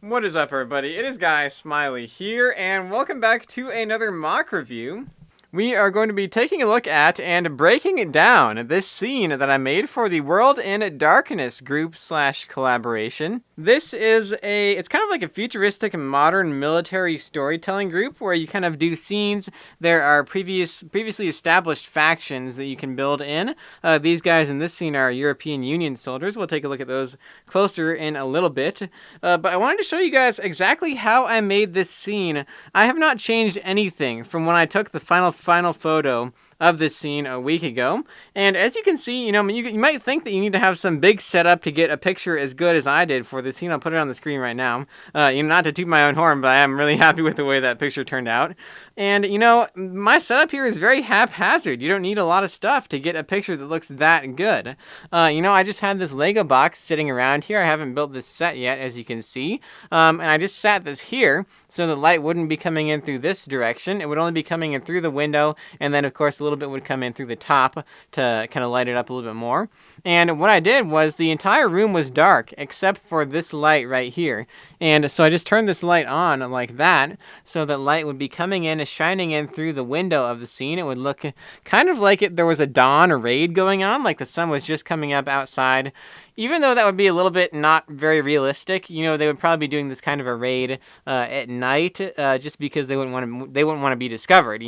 What is up, everybody? It is Guy Smiley here, and welcome back to another mock review. We are going to be taking a look at and breaking down this scene that I made for the World in Darkness group / collaboration. This is it's kind of like a futuristic modern military storytelling group where you kind of do scenes. There are previously established factions that you can build in. These guys in this scene are European Union soldiers. We'll take a look at those closer in a little bit. But I wanted to show you guys exactly how I made this scene. I have not changed anything from when I took the final photo of this scene a week ago. And as you can see, you might think that you need to have some big setup to get a picture as good as I did for this scene. I'll put it on the screen right now. Not to toot my own horn, but I am really happy with the way that picture turned out. And, my setup here is very haphazard. You don't need a lot of stuff to get a picture that looks that good. I just had this Lego box sitting around here. I haven't built this set yet, as you can see. And I just sat this here so the light wouldn't be coming in through this direction. It would only be coming in through the window, and then, of course, a little bit would come in through the top to kind of light it up a little bit more. And what I did was the entire room was dark except for this light right here. And so I just turned this light on like that so that light would be coming in, shining in through the window of the scene. It would look kind of like there was a dawn, a raid going on, like the sun was just coming up outside. Even though that would be a little bit not very realistic, they would probably be doing this kind of a raid at night, just because they wouldn't want to be discovered,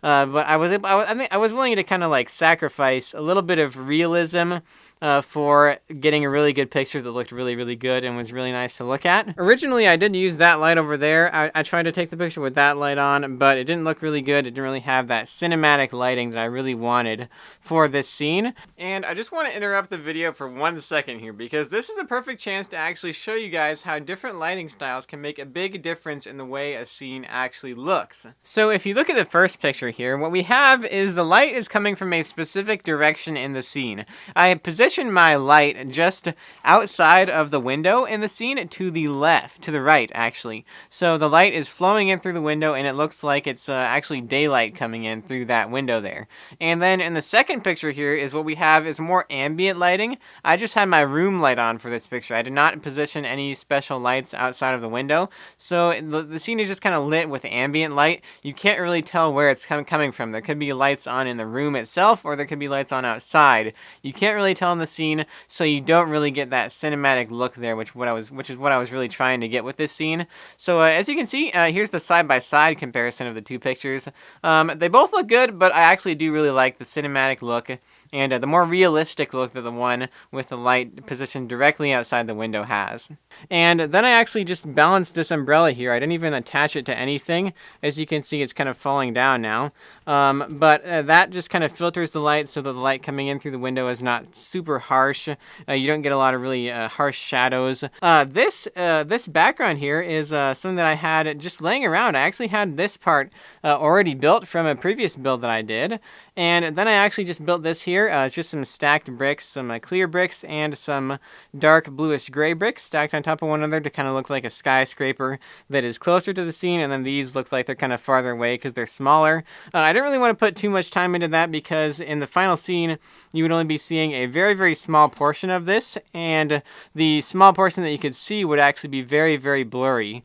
But I think I was willing to kind of like sacrifice a little bit of realism for getting a really good picture that looked really, really good and was really nice to look at. Originally, I did use that light over there. I tried to take the picture with that light on, but it didn't look really good. It didn't really have that cinematic lighting that I really wanted for this scene. And I just want to interrupt the video for 1 second here, because this is the perfect chance to actually show you guys how different lighting styles can make a big difference in the way a scene actually looks. So if you look at the first picture here, what we have is the light is coming from a specific direction in the scene. I positioned my light just outside of the window in the scene to the right actually. So the light is flowing in through the window, and it looks like it's actually daylight coming in through that window there. And then in the second picture here is what we have is more ambient lighting. I just had my room light on for this picture. I did not position any special lights outside of the window. So the scene is just kind of lit with ambient light. You can't really tell where it's coming from. There could be lights on in the room itself, or there could be lights on outside. You can't really tell in the scene, so you don't really get that cinematic look there, which is what I was really trying to get with this scene. So as you can see, here's the side-by-side comparison of the two pictures. They both look good, but I actually do really like the cinematic look and the more realistic look that the one with the light positioned directly outside the window has. And then I actually just balanced this umbrella here. I didn't even attach it to anything. As you can see, it's kind of falling down now. But that just kind of filters the light so that the light coming in through the window is not super harsh. You don't get a lot of really harsh shadows. This background here is something that I had just laying around. I actually had this part already built from a previous build that I did. And then I actually just built this here. It's just some stacked bricks, some clear bricks, and some dark bluish gray bricks stacked on top of one another to kind of look like a skyscraper that is closer to the scene, and then these look like they're kind of farther away because they're smaller. I didn't really want to put too much time into that because in the final scene, you would only be seeing a very, very small portion of this, and the small portion that you could see would actually be very, very blurry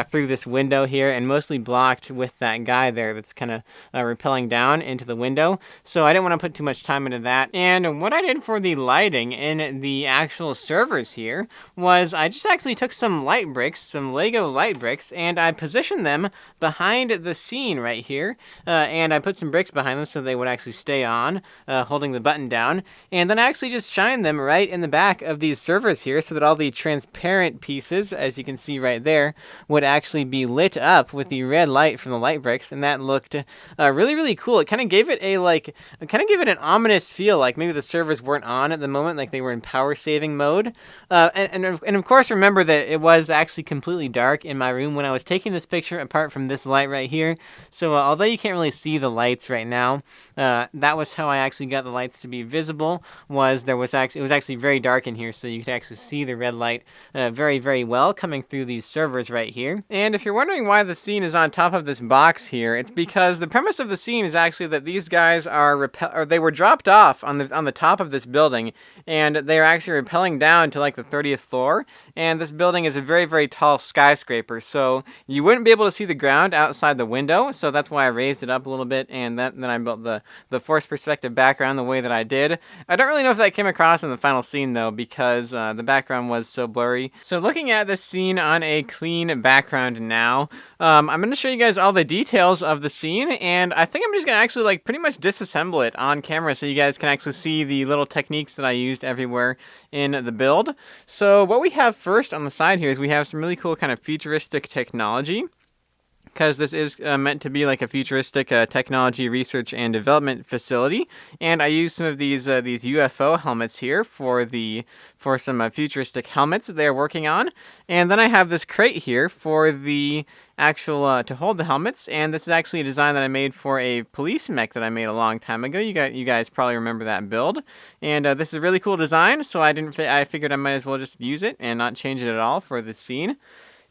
through this window here, and mostly blocked with that guy there that's kind of rappelling down into the window. So I didn't want to put too much time into that. And what I did for the lighting in the actual servers here was I just actually took some light bricks, some Lego light bricks, and I positioned them behind the scene right here. And I put some bricks behind them so they would actually stay on, holding the button down. And then I actually just shined them right in the back of these servers here so that all the transparent pieces, as you can see right there, would actually be lit up with the red light from the light bricks. And that looked really, really cool. It kind of gave it an ominous feel, like maybe the servers weren't on at the moment, like they were in power saving mode. And of course, remember that it was actually completely dark in my room when I was taking this picture, apart from this light right here. So although you can't really see the lights right now, that was how I actually got the lights to be visible, was because it was actually very dark in here, so you could actually see the red light very, very well coming through these servers right here. And if you're wondering why the scene is on top of this box here, it's because the premise of the scene is actually that these guys they were dropped off on the top of this building, and they are actually rappelling down to like the 30th floor. And this building is a very, very tall skyscraper, so you wouldn't be able to see the ground outside the window. So that's why I raised it up a little bit, and then I built the forced perspective background the way that I did. I don't really know if that came across in the final scene though, because the background was so blurry. So looking at this scene on a clean background now, I'm going to show you guys all the details of the scene, and I think I'm just going to actually like pretty much disassemble it on camera so you guys can actually see the little techniques that I used everywhere in the build. So what we have first on the side here is we have some really cool kind of futuristic technology, because this is meant to be like a futuristic technology research and development facility. And I used some of these UFO helmets here for some futuristic helmets that they're working on. And then I have this crate here for the actual to hold the helmets, and this is actually a design that I made for a police mech that I made a long time ago. You guys probably remember that build. And this is a really cool design, so I figured I might as well just use it and not change it at all for this scene.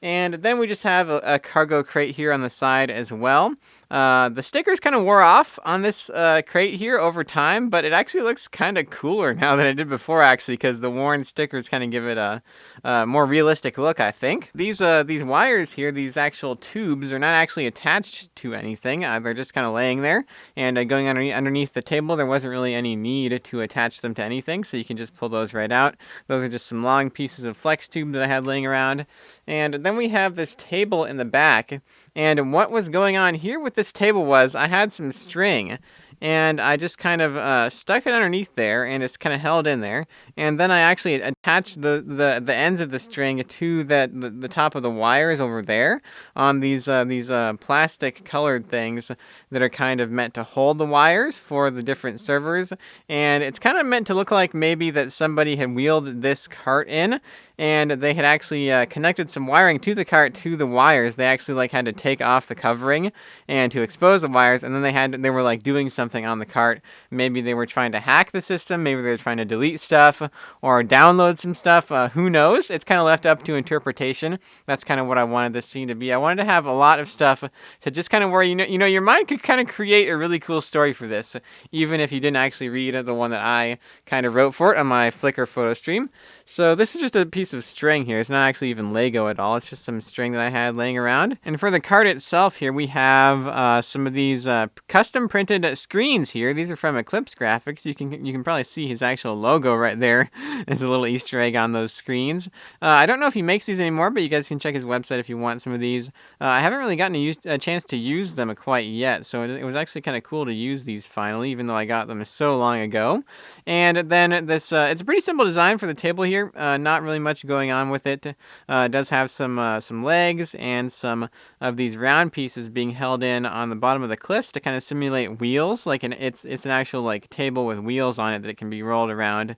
And then we just have a cargo crate here on the side as well. The stickers kind of wore off on this crate here over time, but it actually looks kind of cooler now than it did before, actually, because the worn stickers kind of give it a more realistic look, I think. These wires here, these actual tubes, are not actually attached to anything. They're just kind of laying there, and going underneath the table, there wasn't really any need to attach them to anything, so you can just pull those right out. Those are just some long pieces of flex tube that I had laying around. And then we have this table in the back, and what was going on here with this table was I had some string, and I just kind of stuck it underneath there, and it's kind of held in there. And then I actually attached the ends of the string to the top of the wires over there on these plastic colored things that are kind of meant to hold the wires for the different servers. And it's kind of meant to look like maybe that somebody had wheeled this cart in, and they had actually connected some wiring to the cart to the wires. They actually like had to take off the covering and to expose the wires, and then they were like doing something on the cart. Maybe they were trying to hack the system, maybe they were trying to delete stuff or download some stuff. Who knows? It's kind of left up to interpretation. That's kind of what I wanted this scene to be. I wanted to have a lot of stuff to just kind of where you know your mind could kind of create a really cool story for this, even if you didn't actually read the one that I kind of wrote for it on my Flickr photo stream. So this is just a piece of string here. It's not actually even Lego at all. It's just some string that I had laying around. And for the cart itself here, we have some of these custom printed screens here. These are from Eclipse Graphics. You can probably see his actual logo right there. There's a little Easter egg on those screens. I don't know if he makes these anymore, but you guys can check his website if you want some of these. I haven't really gotten a chance to use them quite yet, so it was actually kind of cool to use these finally, even though I got them so long ago. And then this, it's a pretty simple design for the table here. Not really much going on with it. It does have some legs and some of these round pieces being held in on the bottom of the cliffs to kind of simulate wheels. It's an actual like table with wheels on it that it can be rolled around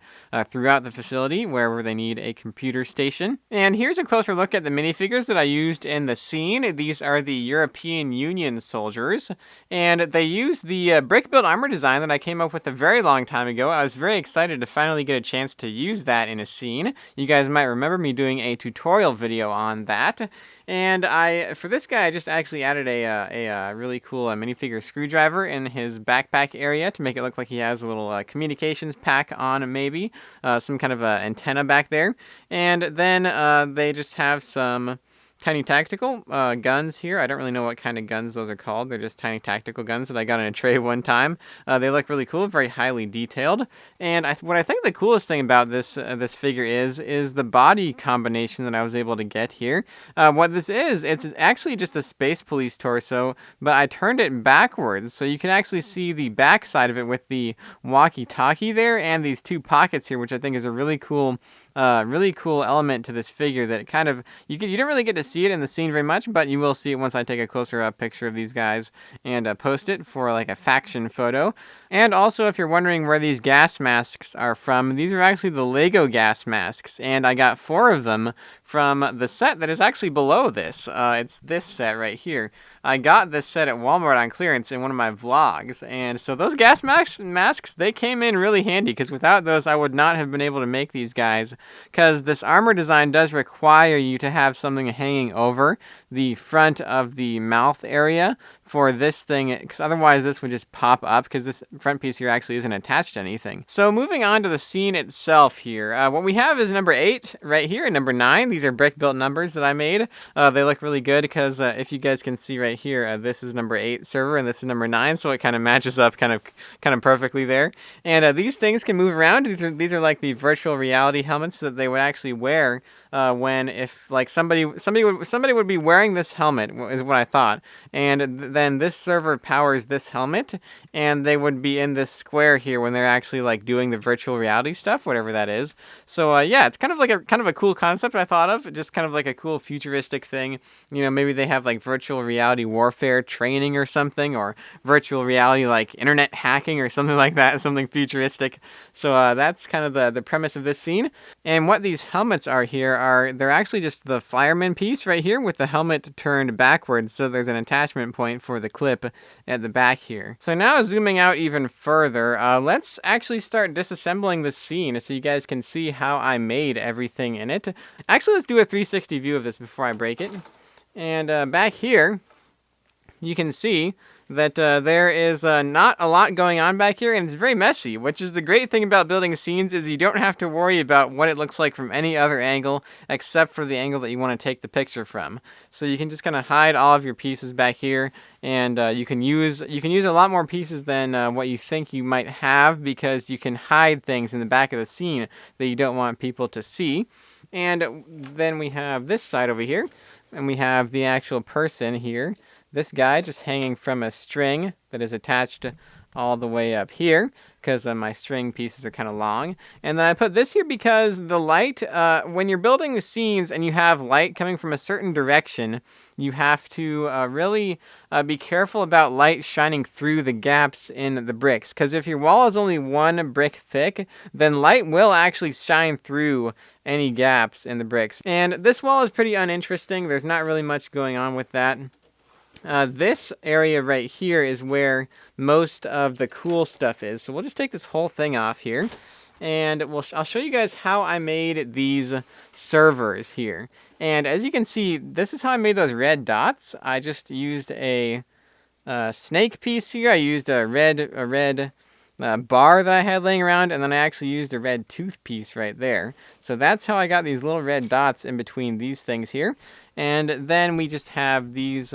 throughout the facility wherever they need a computer station. And here's a closer look at the minifigures that I used in the scene. These are the European Union soldiers, and they used the brick build armor design that I came up with a very long time ago. I was very excited to finally get a chance to use that in a scene. You guys might remember me doing a tutorial video on that. And for this guy, I just actually added a really cool minifigure screwdriver in his backpack area to make it look like he has a little communications pack on, maybe some kind of antenna back there. And then they just have some tiny tactical guns here. I don't really know what kind of guns those are called. They're just tiny tactical guns that I got in a tray one time. They look really cool, very highly detailed. And what I think the coolest thing about this figure is the body combination that I was able to get here. What this is, it's actually just a Space Police torso, but I turned it backwards, so you can actually see the back side of it with the walkie-talkie there and these two pockets here, which I think is a really cool really cool element to this figure that kind of, you don't really get to see it in the scene very much, but you will see it once I take a closer up picture of these guys and post it for like a faction photo. And also, if you're wondering where these gas masks are from, these are actually the Lego gas masks, and I got 4 of them from the set that is actually below this. It's this set right here. I got this set at Walmart on clearance in one of my vlogs, and so those gas masks, they came in really handy, because without those I would not have been able to make these guys, because this armor design does require you to have something hanging over the front of the mouth area for this thing, because otherwise this would just pop up, because this front piece here actually isn't attached to anything. So moving on to the scene itself here, what we have is number 8 right here and number 9. These are brick built numbers that I made. They look really good because if you guys can see right here, this is number 8 server and this is number 9, so it kind of matches up kind of perfectly there. And these things can move around. These are like the virtual reality helmets that they would actually wear when, if like somebody would be wearing this helmet, is what I thought, and then this server powers this helmet, and they would be in this square here when they're actually like doing the virtual reality stuff, whatever that is. So yeah, it's kind of a cool concept I thought of, just kind of like a cool futuristic thing. You know, maybe they have like virtual reality warfare training or something, or virtual reality like internet hacking or something like that, something futuristic. So that's kind of the premise of this scene. And what these helmets are here they're actually just the fireman piece right here with the helmet turned backwards, so there's an attachment point for the clip at the back here. So now zooming out even further, let's actually start disassembling the scene so you guys can see how I made everything in it. Actually, let's do a 360 view of this before I break it. And back here, you can see that there is not a lot going on back here, and it's very messy, which is the great thing about building scenes, is you don't have to worry about what it looks like from any other angle except for the angle that you want to take the picture from. So you can just kind of hide all of your pieces back here, and you can use a lot more pieces than what you think you might have, because you can hide things in the back of the scene that you don't want people to see. And then we have this side over here, and we have the actual person here. This guy just hanging from a string that is attached all the way up here, because my string pieces are kind of long. And then I put this here because the light, when you're building the scenes and you have light coming from a certain direction, you have to really be careful about light shining through the gaps in the bricks. Because if your wall is only 1 brick thick, then light will actually shine through any gaps in the bricks. And this wall is pretty uninteresting. There's not really much going on with that. This area right here is where most of the cool stuff is. So we'll just take this whole thing off here, and I'll show you guys how I made these servers here. And as you can see, this is how I made those red dots. I just used a snake piece here. I used a red bar that I had laying around, and then I actually used a red tooth piece right there. So that's how I got these little red dots in between these things here. And then we just have these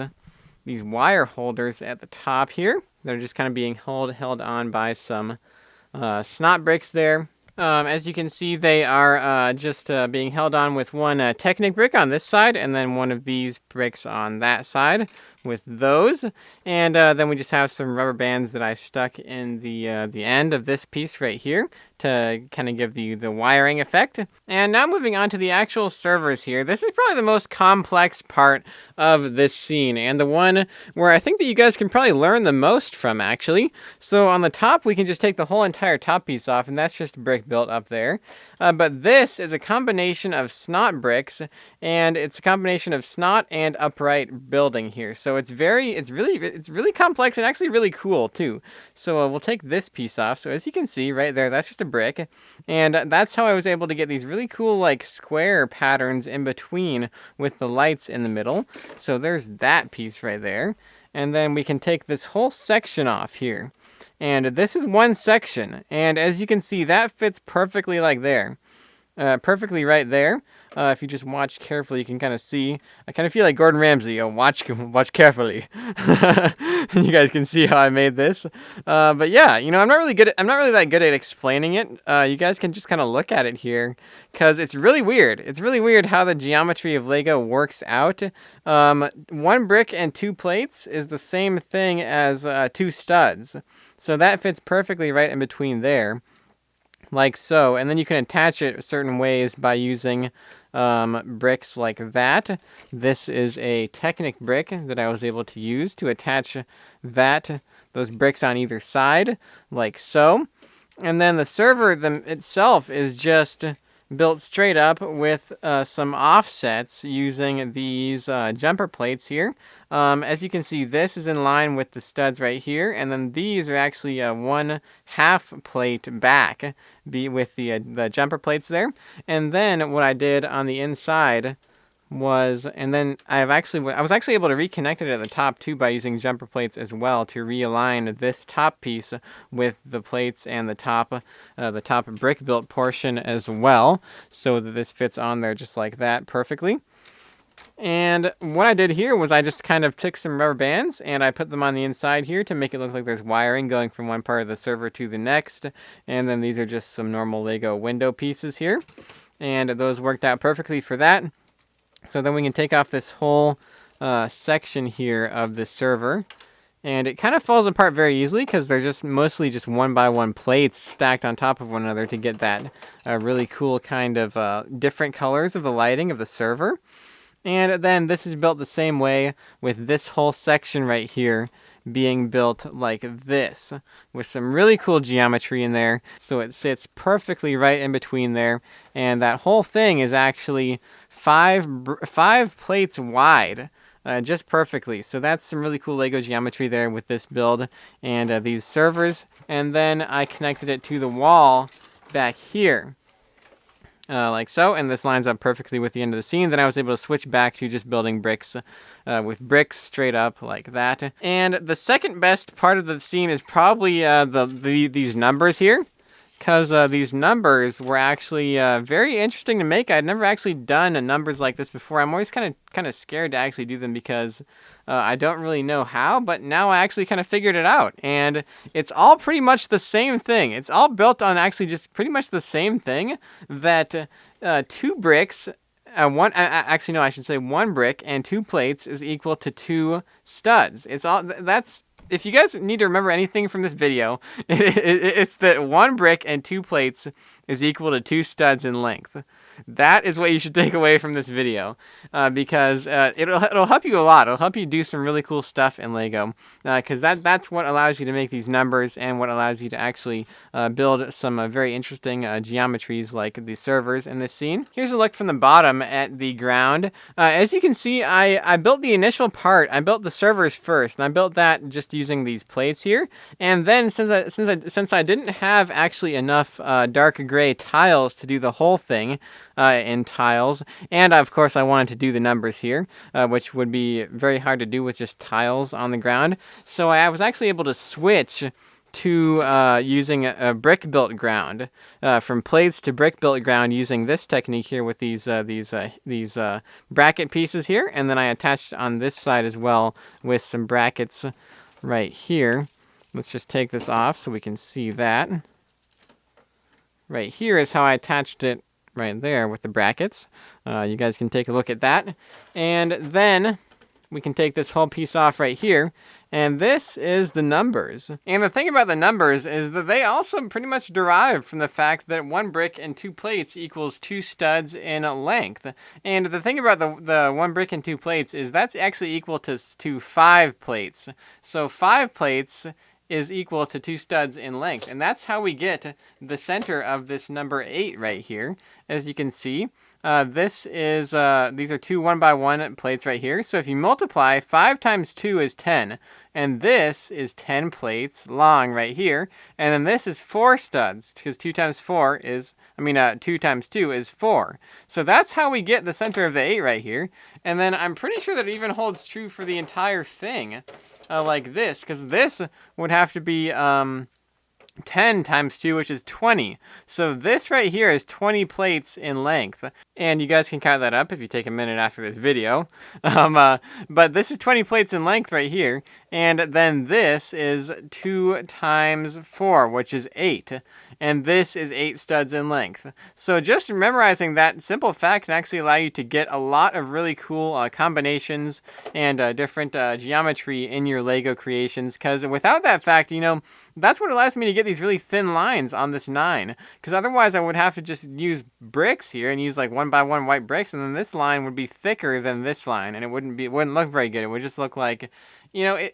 wire holders at the top here. They're just kind of being held on by some snot bricks there. As you can see, they are just being held on with one Technic brick on this side, and then one of these bricks on that side with those. And then we just have some rubber bands that I stuck in the end of this piece right here to kind of give the wiring effect. And now moving on to the actual servers here. This is probably the most complex part of this scene, and the one where I think that you guys can probably learn the most from, actually. So on the top, we can just take the whole entire top piece off, and that's just brick built up there. But this is a combination of snot bricks, and it's a combination of snot and upright building here. So it's really complex and actually really cool too. So we'll take this piece off. So as you can see right there, that's just a brick, and that's how I was able to get these really cool like square patterns in between with the lights in the middle. So there's that piece right there, and then we can take this whole section off here, and this is one section, and as you can see, that fits perfectly like there. Perfectly right there. If you just watch carefully, you can kind of see. I kind of feel like Gordon Ramsay. Watch carefully. You guys can see how I made this. But yeah, you know, I'm not really that good at explaining it. You guys can just kind of look at it here, because it's really weird. It's really weird how the geometry of Lego works out. 1 brick and 2 plates is the same thing as 2 studs. So that fits perfectly right in between there. like so. And then you can attach it certain ways by using bricks like that. This is a Technic brick that I was able to use to attach those bricks on either side, like so. And then the server itself is just built straight up with some offsets using these jumper plates here. As you can see, this is in line with the studs right here, and then these are actually 1/2 plate back with the jumper plates there. And then what I did on the inside was, and then I was actually able to reconnect it at the top too by using jumper plates as well to realign this top piece with the plates and the top brick built portion as well, so that this fits on there just like that perfectly. And what I did here was I just kind of took some rubber bands and I put them on the inside here to make it look like there's wiring going from one part of the server to the next. And then these are just some normal Lego window pieces here, and those worked out perfectly for that. So then we can take off this whole section here of the server, and it kind of falls apart very easily because they're just mostly just 1x1 plates stacked on top of one another to get that really cool kind of different colors of the lighting of the server. And then this is built the same way, with this whole section right here being built like this, with some really cool geometry in there, so it sits perfectly right in between there. And that whole thing is actually five plates wide, just perfectly. So that's some really cool Lego geometry there with this build and these servers. And then I connected it to the wall back here, like so, and this lines up perfectly with the end of the scene. Then I was able to switch back to just building bricks with bricks straight up like that. And the second best part of the scene is probably these numbers here, because these numbers were actually very interesting to make. I'd never actually done numbers like this before. I'm always kind of scared to actually do them because I don't really know how, but now I actually kind of figured it out. And it's all pretty much the same thing. It's all built on actually just pretty much the same thing, that 2 bricks, actually no, I should say 1 brick and 2 plates is equal to 2 studs. It's all, that's, if you guys need to remember anything from this video, it's that 1 brick and 2 plates is equal to 2 studs in length. That is what you should take away from this video, because it'll help you a lot. It'll help you do some really cool stuff in Lego, because that's what allows you to make these numbers and what allows you to actually build some very interesting geometries like the servers in this scene. Here's a look from the bottom at the ground. As you can see, I built the initial part. I built the servers first, and I built that just using these plates here. And then since I didn't have actually enough dark gray tiles to do the whole thing in tiles, and of course I wanted to do the numbers here, which would be very hard to do with just tiles on the ground. So I was actually able to switch to using a brick built ground, from plates to brick built ground, using this technique here with these bracket pieces here. And then I attached on this side as well with some brackets right here. Let's just take this off so we can see that. Right here is how I attached it right there with the brackets. You guys can take a look at that. And then we can take this whole piece off right here, and this is the numbers. And the thing about the numbers is that they also pretty much derive from the fact that 1 brick and 2 plates equals 2 studs in length. And the thing about the 1 brick and 2 plates is that's actually equal to 5 plates. So 5 plates is equal to 2 studs in length. And that's how we get the center of this number 8 right here. As you can see, these are 2 1x1 plates right here. So if you multiply, 5 times 2 is 10. And this is 10 plates long right here. And then this is 4 studs, because 2 times 2 is 4. So that's how we get the center of the 8 right here. And then I'm pretty sure that it even holds true for the entire thing. Like this, because this would have to be 10 times 2, which is 20. So this right here is 20 plates in length. And you guys can count that up if you take a minute after this video. But this is 20 plates in length right here. And then this is 2 times 4, which is 8. And this is 8 studs in length. So just memorizing that simple fact can actually allow you to get a lot of really cool combinations and different geometry in your Lego creations. Because without that fact, that's what allows me to get these these really thin lines on this 9, because otherwise I would have to just use bricks here and use like 1 by 1 white bricks, and then this line would be thicker than this line, and it wouldn't look very good. It would just look like, you know,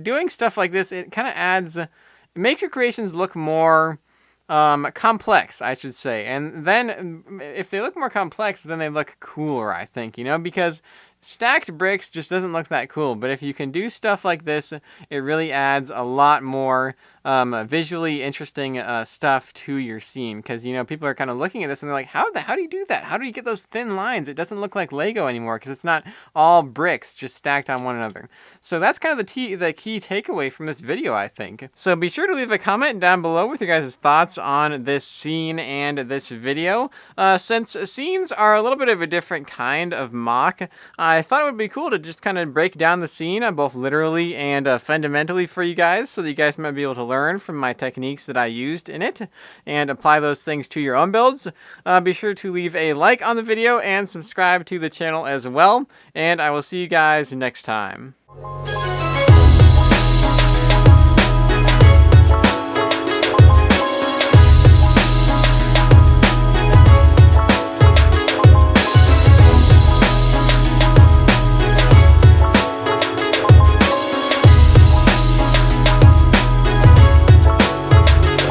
doing stuff like this, it kind of adds, it makes your creations look more complex, I should say. And then if they look more complex, then they look cooler, I think, you know, because stacked bricks just doesn't look that cool. But if you can do stuff like this, it really adds a lot more visually interesting stuff to your scene. Because, you know, people are kind of looking at this and they're like, how do you do that? How do you get those thin lines? It doesn't look like Lego anymore because it's not all bricks just stacked on one another. So that's kind of the key takeaway from this video, I think. So be sure to leave a comment down below with your guys' thoughts on this scene and this video. Since scenes are a little bit of a different kind of MOC, I thought it would be cool to just kind of break down the scene both literally and fundamentally for you guys, so that you guys might be able to learn from my techniques that I used in it and apply those things to your own builds. Be sure to leave a like on the video and subscribe to the channel as well, and I will see you guys next time.